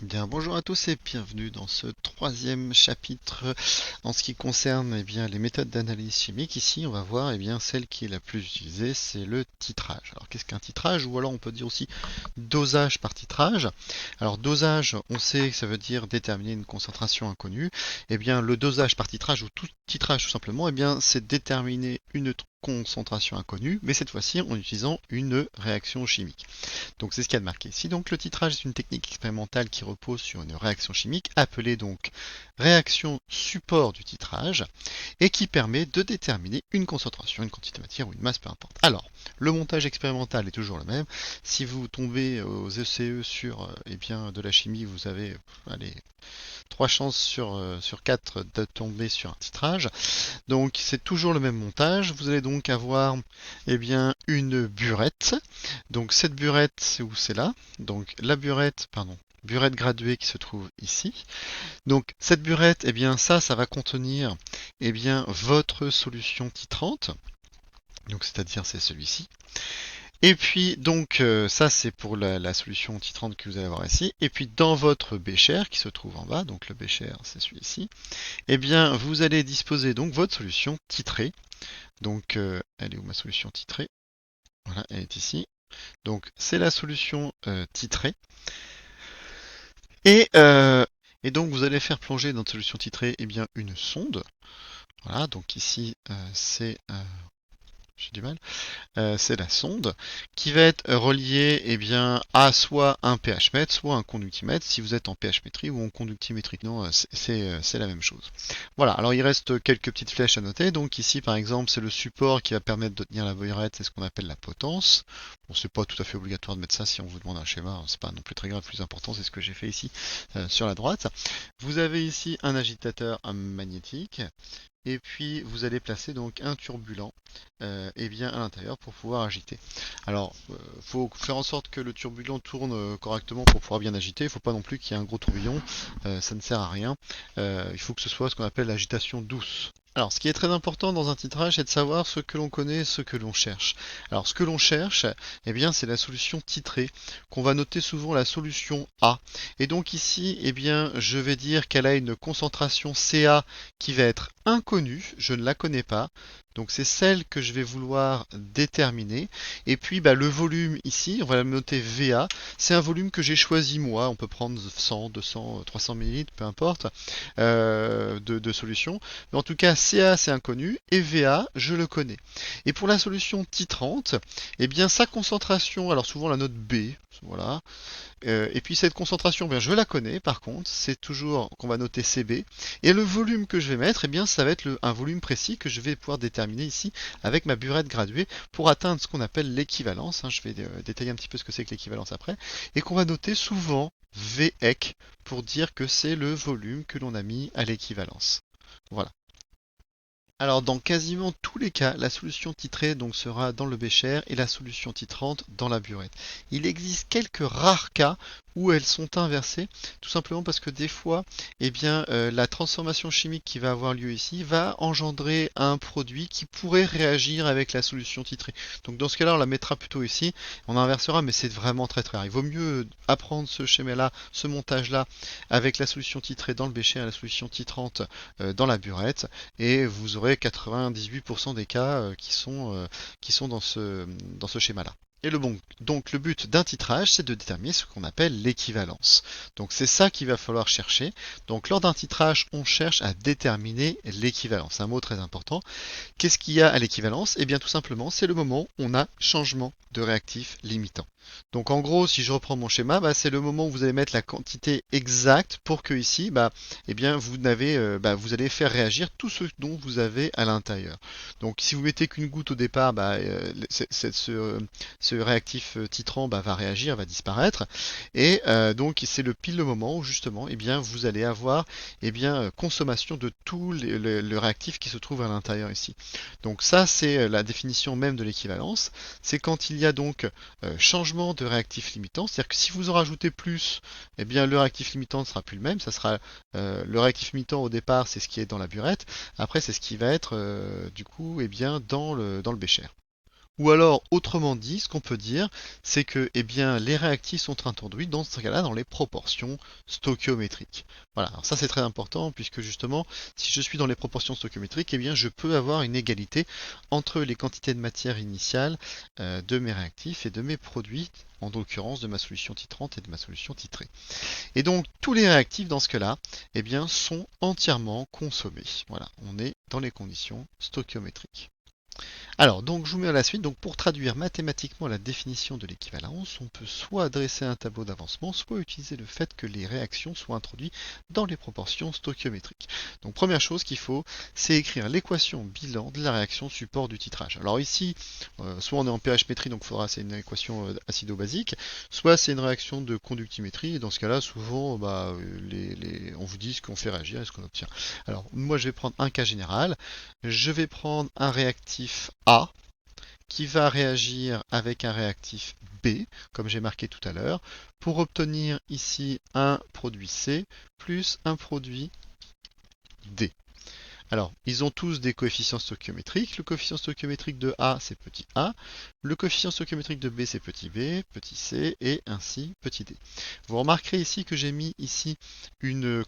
Bien, bonjour à tous et bienvenue dans ce troisième chapitre en ce qui concerne les méthodes d'analyse chimique. Ici, on va voir celle qui est la plus utilisée, c'est le titrage. Alors, qu'est-ce qu'un titrage? Ou alors on peut dire aussi dosage par titrage. Alors, dosage, on sait que ça veut dire déterminer une concentration inconnue. Le dosage par titrage ou tout titrage tout simplement, c'est déterminer une concentration inconnue, mais cette fois-ci en utilisant une réaction chimique. Donc c'est ce qu'il y a de marqué ici. Donc le titrage est une technique expérimentale qui repose sur une réaction chimique appelée donc réaction support du titrage et qui permet de déterminer une concentration, une quantité de matière ou une masse, peu importe. Alors, le montage expérimental est toujours le même. Si vous tombez aux ECE sur de la chimie, vous avez allez, 3 chances sur 4 de tomber sur un titrage. Donc c'est toujours le même montage. Vous allez donc avoir une burette. Donc cette burette, c'est où? C'est là. Donc la burette, pardon, burette graduée qui se trouve ici. Donc cette burette, ça va contenir votre solution titrante. Donc c'est-à-dire c'est celui-ci. Et puis donc ça c'est pour la solution titrante que vous allez avoir ici. Et puis dans votre bécher qui se trouve en bas, donc le bécher c'est celui-ci, vous allez disposer donc votre solution titrée. Donc elle est où ma solution titrée? Voilà, elle est ici. Donc c'est la solution titrée. Et, euh, et donc vous allez faire plonger dans notre solution titrée une sonde. Voilà, donc ici c'est j'ai du mal. C'est la sonde qui va être reliée à soit un pH mètre, soit un conductimètre, si vous êtes en pH métrie ou en conductimétrie. Non, c'est la même chose. Voilà, alors il reste quelques petites flèches à noter. Donc ici, par exemple, c'est le support qui va permettre de tenir la burette, c'est ce qu'on appelle la potence. Bon, c'est pas tout à fait obligatoire de mettre ça si on vous demande un schéma, c'est pas non plus très grave, le plus important, c'est ce que j'ai fait ici sur la droite. Vous avez ici un agitateur magnétique. Et puis vous allez placer donc un turbulent à l'intérieur pour pouvoir agiter. Alors, faut faire en sorte que le turbulent tourne correctement pour pouvoir bien agiter. Il ne faut pas non plus qu'il y ait un gros tourbillon, ça ne sert à rien. Il faut que ce soit ce qu'on appelle l'agitation douce. Alors, ce qui est très important dans un titrage, c'est de savoir ce que l'on connaît, ce que l'on cherche. Alors, ce que l'on cherche, c'est la solution titrée, qu'on va noter souvent la solution A. Et donc ici, je vais dire qu'elle a une concentration Ca qui va être inconnue, je ne la connais pas. Donc c'est celle que je vais vouloir déterminer. Et puis le volume ici, on va le noter VA. C'est un volume que j'ai choisi moi. On peut prendre 100, 200, 300 ml, peu importe, de solution. Mais en tout cas, CA c'est inconnu et VA je le connais. Et pour la solution titrante, sa concentration, alors souvent la note B, voilà, et puis cette concentration, je la connais par contre, c'est toujours qu'on va noter CB. Et le volume que je vais mettre, ça va être un volume précis que je vais pouvoir déterminer ici avec ma burette graduée pour atteindre ce qu'on appelle l'équivalence. Je vais détailler un petit peu ce que c'est que l'équivalence après. Et qu'on va noter souvent VEC pour dire que c'est le volume que l'on a mis à l'équivalence. Voilà. Alors dans quasiment tous les cas, la solution titrée donc sera dans le bécher et la solution titrante dans la burette. Il existe quelques rares cas où elles sont inversées, tout simplement parce que des fois, la transformation chimique qui va avoir lieu ici va engendrer un produit qui pourrait réagir avec la solution titrée. Donc dans ce cas-là, on la mettra plutôt ici, on inversera, mais c'est vraiment très très rare. Il vaut mieux apprendre ce schéma-là, ce montage-là, avec la solution titrée dans le bécher et la solution titrante dans la burette et vous aurez 98% des cas qui sont dans ce schéma-là. Et donc le but d'un titrage, c'est de déterminer ce qu'on appelle l'équivalence. Donc c'est ça qu'il va falloir chercher. Donc lors d'un titrage, on cherche à déterminer l'équivalence. C'est un mot très important. Qu'est-ce qu'il y a à l'équivalence? Eh bien tout simplement, c'est le moment où on a changement de réactif limitant. Donc en gros, si je reprends mon schéma, c'est le moment où vous allez mettre la quantité exacte pour que ici, vous allez faire réagir tout ce dont vous avez à l'intérieur. Donc si vous mettez qu'une goutte au départ, ce réactif titrant va réagir, va disparaître. Et donc c'est le moment où justement, vous allez avoir consommation de tout le réactif qui se trouve à l'intérieur ici. Donc ça, c'est la définition même de l'équivalence. C'est quand il y a donc changement de réactif limitant, c'est-à-dire que si vous en rajoutez plus, le réactif limitant ne sera plus le même, ça sera le réactif limitant au départ, c'est ce qui est dans la burette, après c'est ce qui va être du coup dans le bécher. Ou alors, autrement dit, ce qu'on peut dire, c'est que eh bien, les réactifs sont introduits dans ce cas-là dans les proportions stoichiométriques. Voilà, alors ça c'est très important puisque justement, si je suis dans les proportions stoichiométriques, eh bien, je peux avoir une égalité entre les quantités de matière initiale de mes réactifs et de mes produits, en l'occurrence de ma solution titrante et de ma solution titrée. Et donc, tous les réactifs dans ce cas-là, eh bien, sont entièrement consommés. Voilà, on est dans les conditions stoichiométriques. Alors, donc je vous mets à la suite. Donc, pour traduire mathématiquement la définition de l'équivalence, on peut soit dresser un tableau d'avancement, soit utiliser le fait que les réactions soient introduites dans les proportions stoichiométriques. Donc, première chose qu'il faut, c'est écrire l'équation bilan de la réaction support du titrage. Alors ici, soit on est en pH métrie, donc c'est une équation acido-basique, soit c'est une réaction de conductimétrie, et dans ce cas-là, souvent, on vous dit ce qu'on fait réagir et ce qu'on obtient. Alors, moi, je vais prendre un cas général. Je vais prendre un réactif A qui va réagir avec un réactif B, comme j'ai marqué tout à l'heure, pour obtenir ici un produit C plus un produit D. Alors, ils ont tous des coefficients stoichiométriques. Le coefficient stoichiométrique de A, c'est petit a. Le coefficient stoichiométrique de B, c'est petit b, petit c, et ainsi petit d. Vous remarquerez ici que j'ai mis ici une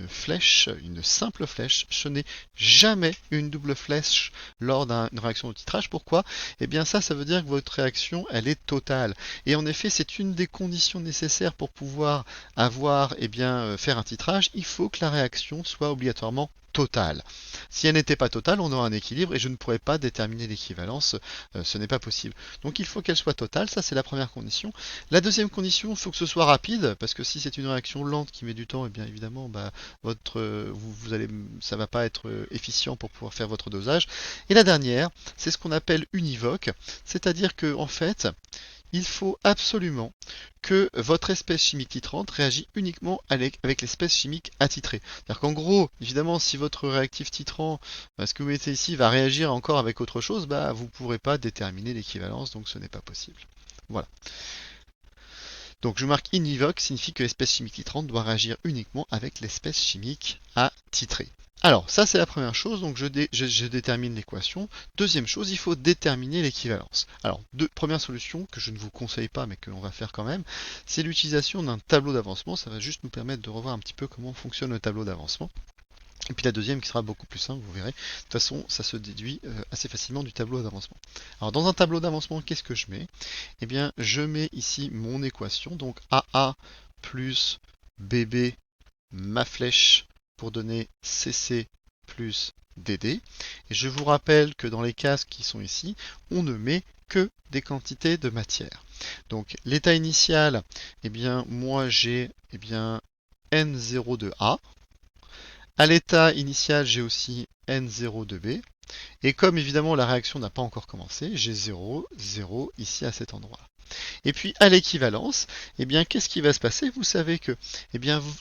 flèche, une simple flèche. Je n'ai jamais une double flèche lors d'une réaction de titrage. Pourquoi? Eh bien ça veut dire que votre réaction, elle est totale. Et en effet, c'est une des conditions nécessaires pour pouvoir faire un titrage. Il faut que la réaction soit obligatoirement totale. Si elle n'était pas totale, on aura un équilibre et je ne pourrais pas déterminer l'équivalence, ce n'est pas possible. Donc il faut qu'elle soit totale, ça c'est la première condition. La deuxième condition, il faut que ce soit rapide, parce que si c'est une réaction lente qui met du temps, et bien évidemment, ça va pas être efficient pour pouvoir faire votre dosage. Et la dernière, c'est ce qu'on appelle univoque, c'est-à-dire que en fait, il faut absolument que votre espèce chimique titrante réagit uniquement avec l'espèce chimique attitrée. C'est-à-dire qu'en gros, évidemment, si votre réactif titrant, ce que vous mettez ici, va réagir encore avec autre chose, vous ne pourrez pas déterminer l'équivalence, donc ce n'est pas possible. Voilà. Donc je marque univoque signifie que l'espèce chimique titrante doit réagir uniquement avec l'espèce chimique attitrée. Alors, ça c'est la première chose, donc je détermine l'équation. Deuxième chose, il faut déterminer l'équivalence. Alors, première solution que je ne vous conseille pas, mais que l'on va faire quand même, c'est l'utilisation d'un tableau d'avancement. Ça va juste nous permettre de revoir un petit peu comment fonctionne le tableau d'avancement. Et puis la deuxième qui sera beaucoup plus simple, vous verrez. De toute façon, ça se déduit assez facilement du tableau d'avancement. Alors, dans un tableau d'avancement, qu'est-ce que je mets? Eh bien, je mets ici mon équation, donc AA plus BB, ma flèche pour donner CC plus DD. Et je vous rappelle que dans les cases qui sont ici, on ne met que des quantités de matière. Donc l'état initial, eh bien moi j'ai N0 de A. À l'état initial, j'ai aussi N0 de B. Et comme évidemment la réaction n'a pas encore commencé, j'ai 0, 0 ici à cet endroit. Et puis à l'équivalence, eh bien qu'est-ce qui va se passer? Vous savez que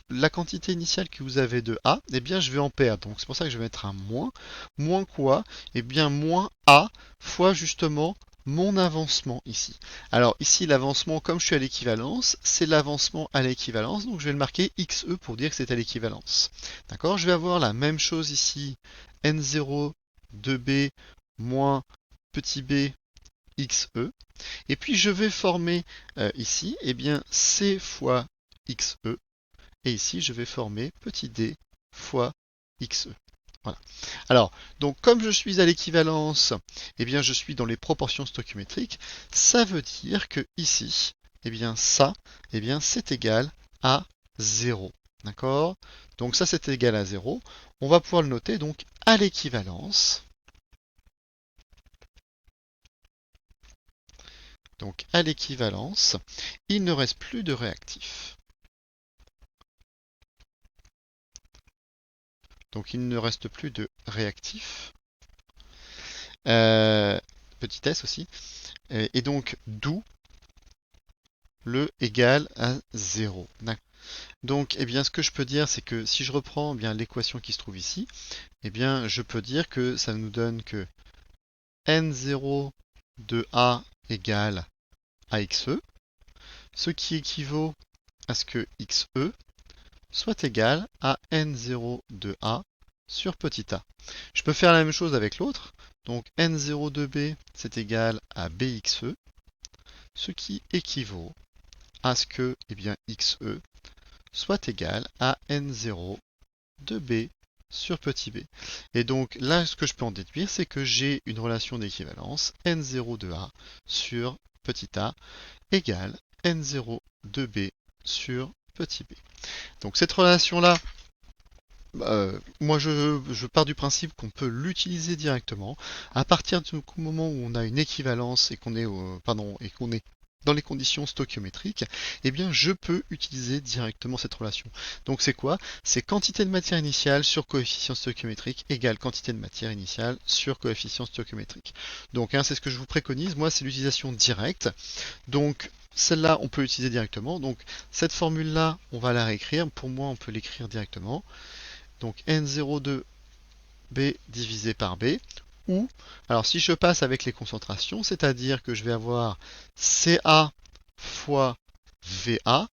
la quantité initiale que vous avez de A, eh bien je vais en perdre. Donc c'est pour ça que je vais mettre un moins. Moins quoi? Eh bien moins A fois justement mon avancement ici. Alors ici l'avancement, comme je suis à l'équivalence, c'est l'avancement à l'équivalence, donc je vais le marquer XE pour dire que c'est à l'équivalence. D'accord? Je vais avoir la même chose ici, N0 de B moins petit b XE. Et puis je vais former ici, C fois XE. Et ici, je vais former petit d fois XE. Voilà. Alors, donc comme je suis à l'équivalence, je suis dans les proportions stoichiométriques. Ça veut dire que ici, ça, c'est égal à 0. D'accord? Donc ça, c'est égal à 0. On va pouvoir le noter donc à l'équivalence. Donc à l'équivalence, il ne reste plus de réactif. Donc il ne reste plus de réactif. Petit s aussi. Et donc d'où le égal à 0. Donc ce que je peux dire, c'est que si je reprends l'équation qui se trouve ici, je peux dire que ça nous donne que N0 de A égale à XE, ce qui équivaut à ce que XE soit égal à N0 de A sur petit a. Je peux faire la même chose avec l'autre. Donc n0 de b, c'est égal à bxe, ce qui équivaut à ce que xe soit égal à n0 de b sur petit b. Et donc là, ce que je peux en déduire, c'est que j'ai une relation d'équivalence n0 de a sur petit a égale n0 de b sur petit b. Donc cette relation-là, moi je pars du principe qu'on peut l'utiliser directement. À partir du moment où on a une équivalence et qu'on est, et qu'on est dans les conditions stoichiométriques, eh bien je peux utiliser directement cette relation. Donc c'est quoi? C'est quantité de matière initiale sur coefficient stoichiométrique égale quantité de matière initiale sur coefficient stoichiométrique. Donc c'est ce que je vous préconise, moi c'est l'utilisation directe. Donc celle-là on peut l'utiliser directement. Donc cette formule-là, on va la réécrire. Pour moi on peut l'écrire directement. Donc n0 de b divisé par b, ou, alors si je passe avec les concentrations, c'est-à-dire que je vais avoir Ca fois Va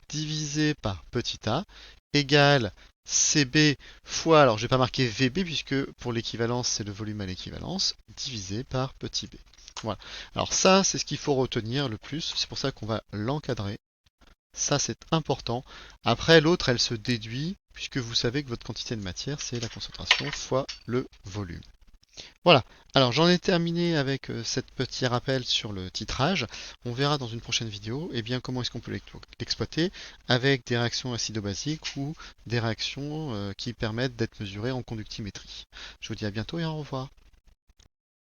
divisé par petit a égale Cb fois, alors je ne vais pas marquer Vb puisque pour l'équivalence c'est le volume à l'équivalence, divisé par petit b. Voilà. Alors ça c'est ce qu'il faut retenir le plus, c'est pour ça qu'on va l'encadrer. Ça, c'est important. Après, l'autre, elle se déduit, puisque vous savez que votre quantité de matière, c'est la concentration fois le volume. Voilà. Alors, j'en ai terminé avec ce petit rappel sur le titrage. On verra dans une prochaine vidéo comment est-ce qu'on peut l'exploiter avec des réactions acido-basiques ou des réactions qui permettent d'être mesurées en conductimétrie. Je vous dis à bientôt et au revoir.